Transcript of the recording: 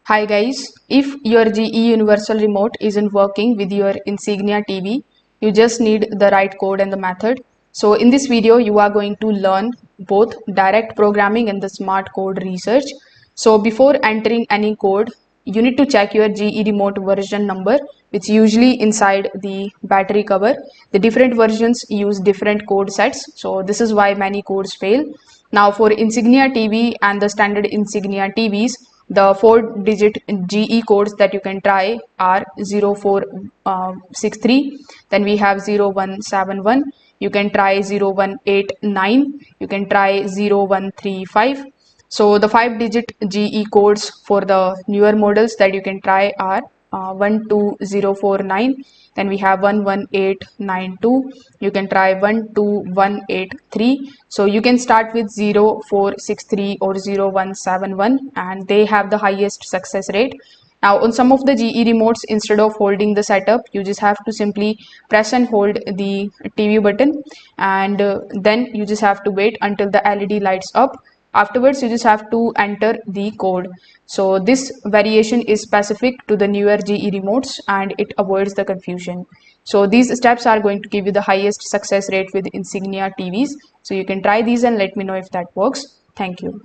Hi guys, if your GE Universal Remote isn't working with your Insignia TV, you just need the right code and the method. So in this video, you are going to learn both direct programming and the smart code research. So before entering any code, you need to check your GE Remote version number, which usually inside the battery cover. The different versions use different code sets. So this is why many codes fail. Now for Insignia TV and the standard Insignia TVs, the 4-digit GE codes that you can try are 0463, then we have 0171, you can try 0189, you can try 0135. So the 5-digit GE codes for the newer models that you can try are 12049, then we have 11892, you can try 12183. So you can start with 0463 or 0171 and they have the highest success rate. Now on some of the GE remotes, instead of holding the setup, you just have to simply press and hold the TV button, and then you just have to wait until the LED lights up. Afterwards, you just have to enter the code. So this variation is specific to the newer GE remotes and it avoids the confusion. So these steps are going to give you the highest success rate with Insignia TVs. So you can try these and let me know if that works. Thank you.